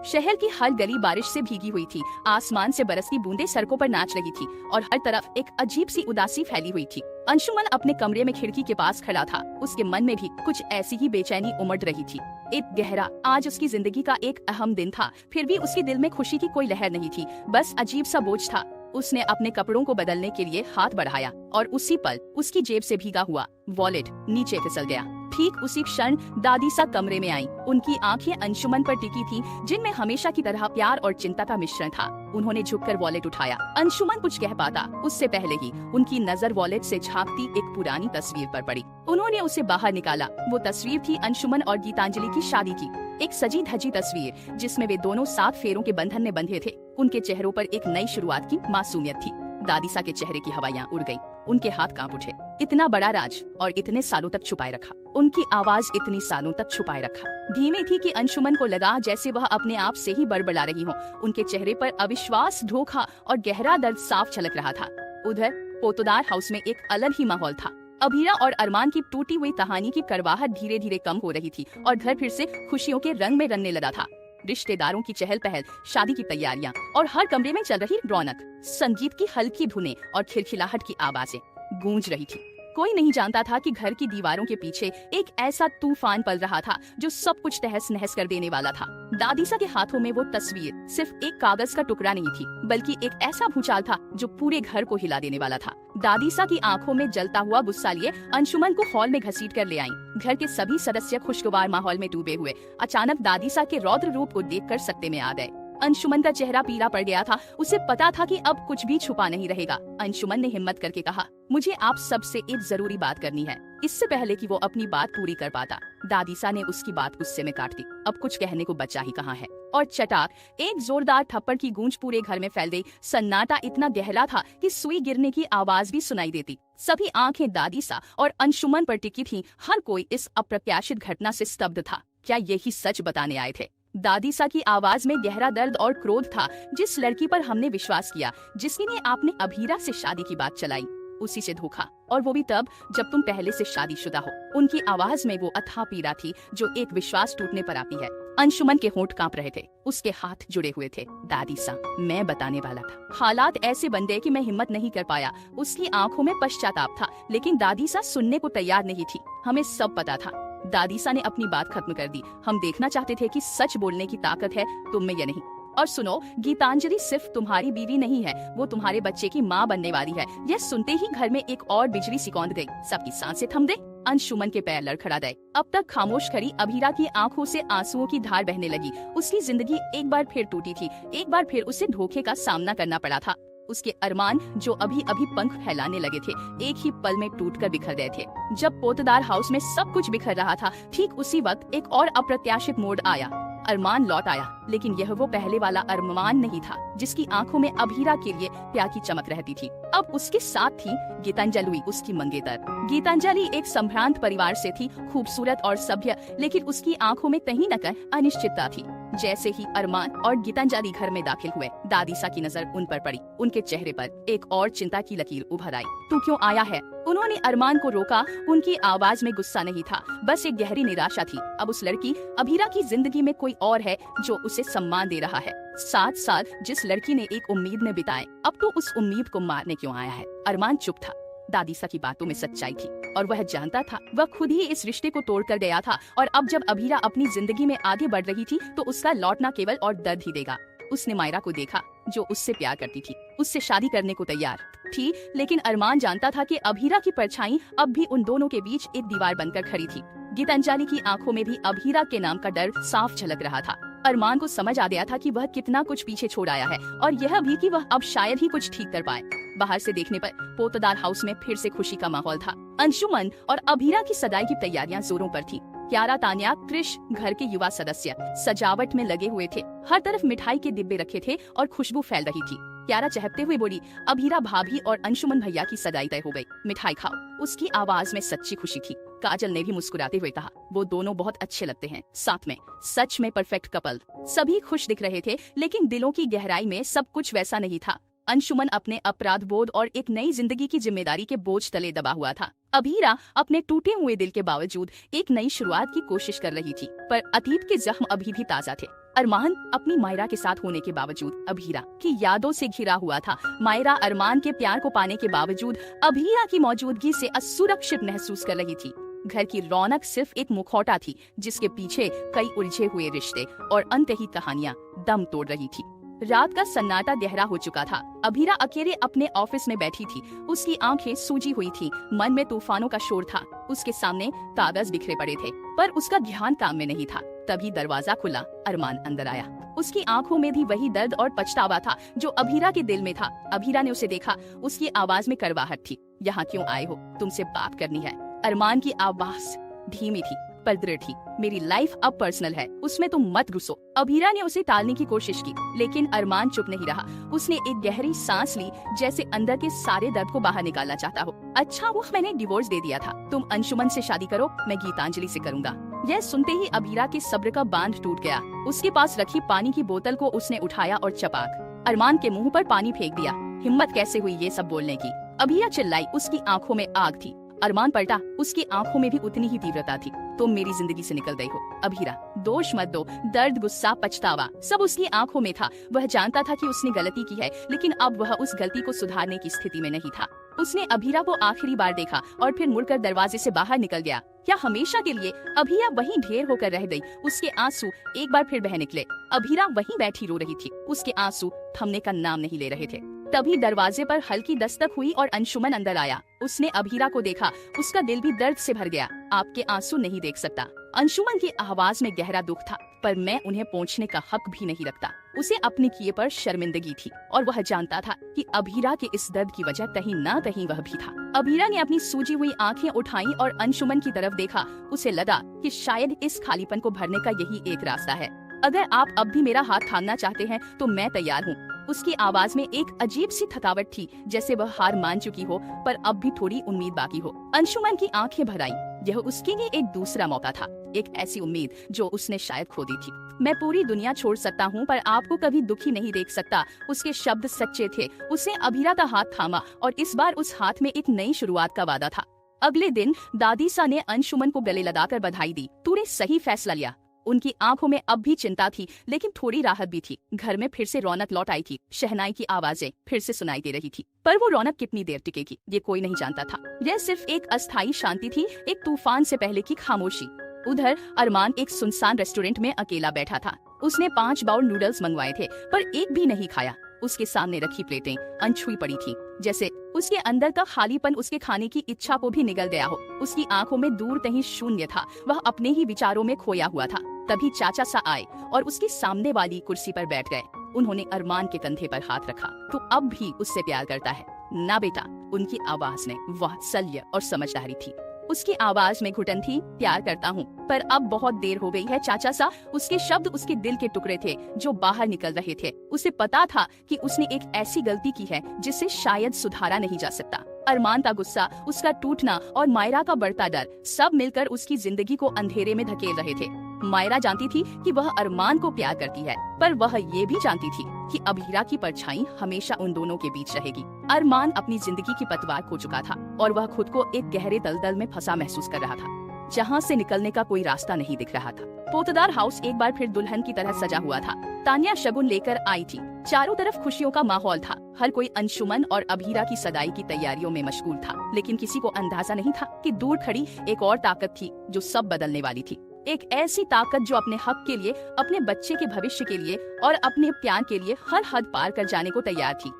शहर की हर गली बारिश से भीगी हुई थी। आसमान से बरसती बूंदें सड़कों पर नाच रही थी और हर तरफ एक अजीब सी उदासी फैली हुई थी। अंशुमन अपने कमरे में खिड़की के पास खड़ा था। उसके मन में भी कुछ ऐसी ही बेचैनी उमड़ रही थी। एक गहरा आज उसकी जिंदगी का एक अहम दिन था, फिर भी उसके दिल में खुशी की कोई लहर नहीं थी, बस अजीब सा बोझ था। उसने अपने कपड़ों को बदलने के लिए हाथ बढ़ाया और उसी पल उसकी जेब से भीगा हुआ वॉलेट नीचे फिसल गया। ठीक उसी क्षण दादीसा कमरे में आई। उनकी आंखें अंशुमन पर टिकी थी, जिनमें हमेशा की तरह प्यार और चिंता का मिश्रण था। उन्होंने झुककर वॉलेट उठाया। अंशुमन कुछ कह पाता उससे पहले ही उनकी नजर वॉलेट से झांकती एक पुरानी तस्वीर पर पड़ी। उन्होंने उसे बाहर निकाला। वो तस्वीर थी अंशुमन और गीतांजलि की शादी की, एक सजी धजी तस्वीर जिसमें वे दोनों 7 फेरों के बंधन में बंधे थे। उनके चेहरों पर एक नई शुरुआत की मासूमियत थी। दादीसा के चेहरे की हवाइयां उड़ गईं, उनके हाथ कांप उठे। इतना बड़ा राज और इतने सालों तक छुपाए रखा, उनकी आवाज इतनी सालों तक छुपाए रखा धीमी थी कि अंशुमन को लगा जैसे वह अपने आप से ही बड़बड़ा रही हो। उनके चेहरे पर अविश्वास, धोखा और गहरा दर्द साफ झलक रहा था। उधर पोतदार हाउस में एक अलग ही माहौल था। अभीरा और अरमान की टूटी हुई कहानी की कड़वाहट धीरे धीरे कम हो रही थी और घर फिर से खुशियों के रंग में रंगने लगा था। रिश्तेदारों की चहल पहल, शादी की तैयारियां और हर कमरे में चल रही रौनक, संगीत की हल्की धुनें और खिलखिलाहट की आवाजें गूंज रही थी। कोई नहीं जानता था कि घर की दीवारों के पीछे एक ऐसा तूफान पल रहा था जो सब कुछ तहस नहस कर देने वाला था। दादीसा के हाथों में वो तस्वीर सिर्फ एक कागज का टुकड़ा नहीं थी, बल्कि एक ऐसा भूचाल था जो पूरे घर को हिला देने वाला था। दादीसा की आंखों में जलता हुआ गुस्सा लिए अंशुमन को हॉल में घसीट कर ले आई। घर के सभी सदस्य खुशगवार माहौल में डूबे हुए अचानक दादीसा के रौद्र रूप को देखकर सकते में आ गए। अंशुमन का चेहरा पीला पड़ गया था। उसे पता था कि अब कुछ भी छुपा नहीं रहेगा। अंशुमन ने हिम्मत करके कहा, मुझे आप सबसे एक जरूरी बात करनी है। इससे पहले कि वो अपनी बात पूरी कर पाता, दादीसा ने उसकी बात गुस्से में काट दी। अब कुछ कहने को बचा ही कहाँ है। और चटाक एक जोरदार थप्पड़ की गूंज पूरे घर में फैल गई। सन्नाटा इतना गहरा था कि सुई गिरने की आवाज भी सुनाई देती। सभी आंखें दादीसा और अंशुमन पर टिकी थीं। हर कोई इस अप्रत्याशित घटना से स्तब्ध था। क्या यही सच बताने आए थे? दादीसा की आवाज में गहरा दर्द और क्रोध था। जिस लड़की पर हमने विश्वास किया, जिसने आपने अभीरा से शादी की बात चलाई, उसी से धोखा, और वो भी तब जब तुम पहले से शादीशुदा हो। उनकी आवाज में वो अथाह पीड़ा थी जो एक विश्वास टूटने पर आती है। अंशुमन के होंठ कांप रहे थे, उसके हाथ जुड़े हुए थे। दादीसा, मैं बताने वाला था। हालात ऐसे बन गए कि मैं हिम्मत नहीं कर पाया। उसकी आंखों में पश्चाताप था, लेकिन दादीसा सुनने को तैयार नहीं थी। हमें सब पता था। दादीसा ने अपनी बात खत्म कर दी। हम देखना चाहते थे कि सच बोलने की ताकत है तुम में या नहीं। और सुनो, गीतांजलि सिर्फ तुम्हारी बीवी नहीं है, वो तुम्हारे बच्चे की माँ बनने वाली है। यह सुनते ही घर में एक और बिजली सी कौंध गई। सबकी सांसें थम गई। अंशुमन के पैर लड़खड़ा गए। अब तक खामोश खड़ी अभीरा की आंखों से आंसुओं की धार बहने लगी। उसकी जिंदगी एक बार फिर टूटी थी। एक बार फिर उसे धोखे का सामना करना पड़ा था। उसके अरमान जो अभी अभी पंख फैलाने लगे थे, एक ही पल में टूटकर बिखर गए थे। जब पोतदार हाउस में सब कुछ बिखर रहा था, ठीक उसी वक्त एक और अप्रत्याशित मोड़ आया। अरमान लौट आया, लेकिन यह वो पहले वाला अरमान नहीं था जिसकी आंखों में अभीरा के लिए प्यार की चमक रहती थी। अब उसके साथ थी गीतांजलि, उसकी मंगेतर। गीतांजलि एक संभ्रांत परिवार से थी, खूबसूरत और सभ्य, लेकिन उसकी आंखों में कहीं न कहीं अनिश्चितता थी। जैसे ही अरमान और गीतांजलि घर में दाखिल हुए, दादीसा की नजर उन पर पड़ी। उनके चेहरे पर एक और चिंता की लकीर उभर आई। तू क्यों आया है? उन्होंने अरमान को रोका। उनकी आवाज में गुस्सा नहीं था, बस एक गहरी निराशा थी। अब उस लड़की अभीरा की जिंदगी में कोई और है जो उसे सम्मान दे रहा है। 7 साल जिस लड़की ने एक उम्मीद में बिताए, अब तो उस उम्मीद को मारने क्यों आया है? अरमान चुप था। दादीसा की बातों में सच्चाई थी और वह जानता था वह खुद ही इस रिश्ते को तोड़ कर गया था। और अब जब अभीरा अपनी जिंदगी में आगे बढ़ रही थी, तो उसका लौटना केवल और दर्द ही देगा। उसने मायरा को देखा, जो उससे प्यार करती थी, उससे शादी करने को तैयार थी, लेकिन अरमान जानता था कि अभीरा की परछाई अब भी उन दोनों के बीच एक दीवार बनकर खड़ी थी। गीतांजलि की आंखों में भी अभीरा के नाम का डर साफ झलक रहा था। अरमान को समझ आ गया था कि वह कितना कुछ पीछे छोड़ आया है, और यह भी कि वह अब शायद ही कुछ ठीक कर पाए। बाहर से देखने पर पोतदार हाउस में फिर से खुशी का माहौल था। अंशुमन और अभीरा की सगाई की तैयारियां जोरों पर थी। क्यारा, तान्या, क्रिश, घर के युवा सदस्य सजावट में लगे हुए थे। हर तरफ मिठाई के डिब्बे रखे थे और खुशबू फैल रही थी। क्यारा चहकते हुए बोली, अभीरा भाभी और अंशुमन भैया की सगाई तय हो गई, मिठाई खाओ। उसकी आवाज में सच्ची खुशी थी। काजल ने भी मुस्कुराते हुए कहा, वो दोनों बहुत अच्छे लगते हैं साथ में, सच में परफेक्ट कपल। सभी खुश दिख रहे थे, लेकिन दिलों की गहराई में सब कुछ वैसा नहीं था। अंशुमन अपने अपराध बोध और एक नई जिंदगी की जिम्मेदारी के बोझ तले दबा हुआ था। अभीरा अपने टूटे हुए दिल के बावजूद एक नई शुरुआत की कोशिश कर रही थी, पर अतीत के जख्म अभी भी ताजा थे। अरमान अपनी मायरा के साथ होने के बावजूद अभीरा की यादों से घिरा हुआ था। मायरा अरमान के प्यार को पाने के बावजूद अभीरा की मौजूदगी से असुरक्षित महसूस कर रही थी। घर की रौनक सिर्फ एक मुखौटा थी जिसके पीछे कई उलझे हुए रिश्ते और अनकही कहानियां दम तोड़ रही थी। रात का सन्नाटा गहरा हो चुका था। अभीरा अकेले अपने ऑफिस में बैठी थी। उसकी आंखें सूजी हुई थी, मन में तूफानों का शोर था। उसके सामने कागज बिखरे पड़े थे, पर उसका ध्यान काम में नहीं था। तभी दरवाजा खुला, अरमान अंदर आया। उसकी आंखों में भी वही दर्द और पछतावा था जो अभीरा के दिल में था। अभीरा ने उसे देखा, उसकी आवाज में कड़वाहट थी। यहाँ क्यों आए हो? तुमसे बात करनी है। अरमान की आवाज धीमी थी पर दृढ़ थी। मेरी लाइफ अब पर्सनल है, उसमें तुम मत घुसो। अभीरा ने उसे टालने की कोशिश की, लेकिन अरमान चुप नहीं रहा। उसने एक गहरी सांस ली, जैसे अंदर के सारे दर्द को बाहर निकालना चाहता हो। अच्छा, वो मैंने डिवोर्स दे दिया था। तुम अंशुमन से शादी करो, मैं गीतांजलि से करूंगा। यह सुनते ही अभीरा के सब्र का बांध टूट गया। उसके पास रखी पानी की बोतल को उसने उठाया और चपाक अरमान के मुंह पर पानी फेंक दिया। हिम्मत कैसे हुई ये सब बोलने की? अभीरा चिल्लाई। उसकी आंखों में आग थी। अरमान पलटा, उसकी आंखों में भी उतनी ही तीव्रता थी। तुम मेरी जिंदगी से निकल गई हो अभीरा, दोष मत दो। दर्द, गुस्सा, पछतावा सब उसकी आंखों में था। वह जानता था कि उसने गलती की है, लेकिन अब वह उस गलती को सुधारने की स्थिति में नहीं था। उसने अभीरा को आखिरी बार देखा और फिर मुड़कर दरवाजे से बाहर निकल गया। क्या हमेशा के लिए? अभीरा वहीं ढेर होकर रह गई। उसके आंसू एक बार फिर बह निकले। अभीरा वहीं बैठी रो रही थी। उसके आंसू थमने का नाम नहीं ले रहे थे। तभी दरवाजे पर हल्की दस्तक हुई और अंशुमन अंदर आया। उसने अभीरा को देखा, उसका दिल भी दर्द से भर गया। आपके आंसू नहीं देख सकता। अंशुमन की आवाज में गहरा दुख था, पर मैं उन्हें पोंछने का हक भी नहीं रखता। उसे अपने किए पर शर्मिंदगी थी और वह जानता था कि अभीरा के इस दर्द की वजह कहीं ना कहीं वह भी था। अभीरा ने अपनी सूजी हुई आंखें उठाई और अंशुमन की तरफ देखा। उसे लगा कि शायद इस खालीपन को भरने का यही एक रास्ता है। अगर आप अब भी मेरा हाथ थामना चाहते हैं तो मैं तैयार हूँ। उसकी आवाज में एक अजीब सी थकावट थी, जैसे वह हार मान चुकी हो, पर अब भी थोड़ी उम्मीद बाकी हो। अंशुमन की आंखें भर आई। यह उसके लिए एक दूसरा मौका था, एक ऐसी उम्मीद जो उसने शायद खो दी थी। मैं पूरी दुनिया छोड़ सकता हूँ, पर आपको कभी दुखी नहीं देख सकता। उसके शब्द सच्चे थे। उसने अभीरा का हाथ थामा और इस बार उस हाथ में एक नई शुरुआत का वादा था। अगले दिन दादी सा ने अंशुमन को गले लगाकर बधाई दी। तूने सही फैसला लिया। उनकी आंखों में अब भी चिंता थी, लेकिन थोड़ी राहत भी थी। घर में फिर से रौनक लौट आई थी। शहनाई की आवाजें फिर से सुनाई दे रही थी, पर वो रौनक कितनी देर टिकेगी ये कोई नहीं जानता था। यह सिर्फ एक अस्थायी शांति थी, एक तूफान से पहले की खामोशी। उधर अरमान एक सुनसान रेस्टोरेंट में अकेला बैठा था। उसने 5 बाउल नूडल्स मंगवाए थे, पर एक भी नहीं खाया। उसके सामने रखी प्लेटें अनछुई पड़ी थी, जैसे उसके अंदर का खालीपन उसके खाने की इच्छा को भी निगल गया हो। उसकी आंखों में दूर कहीं शून्य था। वह अपने ही विचारों में खोया हुआ था। तभी चाचा सा आए और उसके सामने वाली कुर्सी पर बैठ गए। उन्होंने अरमान के कंधे पर हाथ रखा। तो अब भी उससे प्यार करता है ना बेटा? उनकी आवाज में वात्सल्य और समझदारी थी। उसकी आवाज में घुटन थी। प्यार करता हूँ, पर अब बहुत देर हो गई है चाचा सा। उसके शब्द उसके दिल के टुकड़े थे जो बाहर निकल रहे थे। उसे पता था कि उसने एक ऐसी गलती की है जिसे शायद सुधारा नहीं जा सकता। अरमान का गुस्सा, उसका टूटना और मायरा का बढ़ता डर सब मिलकर उसकी जिंदगी को अंधेरे में धकेल रहे थे। मायरा जानती थी कि वह अरमान को प्यार करती है, पर वह ये भी जानती थी कि अभीरा की परछाई हमेशा उन दोनों के बीच रहेगी। अरमान अपनी जिंदगी की पतवार खो चुका था और वह खुद को एक गहरे दलदल में फंसा महसूस कर रहा था, जहाँ से निकलने का कोई रास्ता नहीं दिख रहा था। पोतदार हाउस एक बार फिर दुल्हन की तरह सजा हुआ था। तानिया शगुन लेकर आई थी। चारों तरफ खुशियों का माहौल था। हर कोई अंशुमन और अभीरा की सगाई की तैयारियों में मशगूल था, लेकिन किसी को अंदाजा नहीं था कि दूर खड़ी एक और ताकत थी जो सब बदलने वाली थी। एक ऐसी ताकत जो अपने हक के लिए, अपने बच्चे के भविष्य के लिए और अपने प्यार के लिए हर हद पार कर जाने को तैयार थी।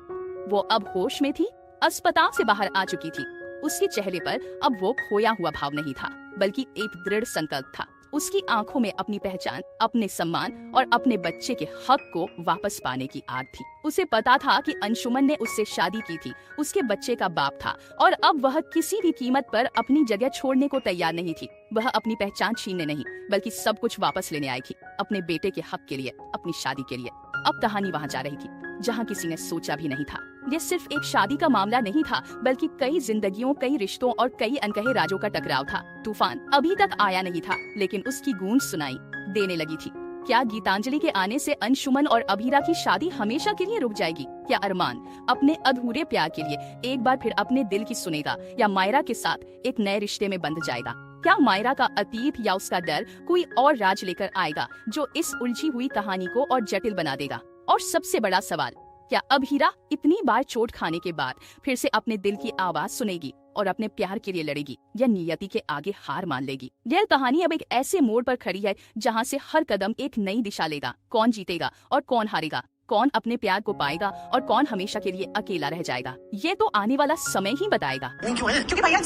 वो अब होश में थी, अस्पताल से बाहर आ चुकी थी। उसके चेहरे पर अब वो खोया हुआ भाव नहीं था, बल्कि एक दृढ़ संकल्प था। उसकी आंखों में अपनी पहचान, अपने सम्मान और अपने बच्चे के हक को वापस पाने की आग थी। उसे पता था कि अंशुमन ने उससे शादी की थी, उसके बच्चे का बाप था, और अब वह किसी भी कीमत पर अपनी जगह छोड़ने को तैयार नहीं थी। वह अपनी पहचान छीनने नहीं, बल्कि सब कुछ वापस लेने आई थी, अपने बेटे के हक के लिए, अपनी शादी के लिए। अब कहानी वहाँ जा रही थी जहाँ किसी ने सोचा भी नहीं था। ये सिर्फ एक शादी का मामला नहीं था, बल्कि कई जिंदगियों, कई रिश्तों और कई अनकहे राजों का टकराव था। तूफान अभी तक आया नहीं था, लेकिन उसकी गूंज सुनाई देने लगी थी। क्या गीतांजलि के आने से अंशुमन और अभीरा की शादी हमेशा के लिए रुक जाएगी? क्या अरमान अपने अधूरे प्यार के लिए एक बार फिर अपने दिल की सुनेगा, या मायरा के साथ एक नए रिश्ते में बंध जाएगा? क्या मायरा का अतीत या उसका डर कोई और राज लेकर आएगा जो इस उलझी हुई कहानी को और जटिल बना देगा? और सबसे बड़ा सवाल, क्या अब हीरा इतनी बार चोट खाने के बाद फिर से अपने दिल की आवाज सुनेगी और अपने प्यार के लिए लड़ेगी या नियति के आगे हार मान लेगी? यह कहानी अब एक ऐसे मोड़ पर खड़ी है जहां से हर कदम एक नई दिशा लेगा। कौन जीतेगा और कौन हारेगा, कौन अपने प्यार को पाएगा और कौन हमेशा के लिए अकेला रह जाएगा, ये तो आने वाला समय ही बताएगा। क्योंकि भैया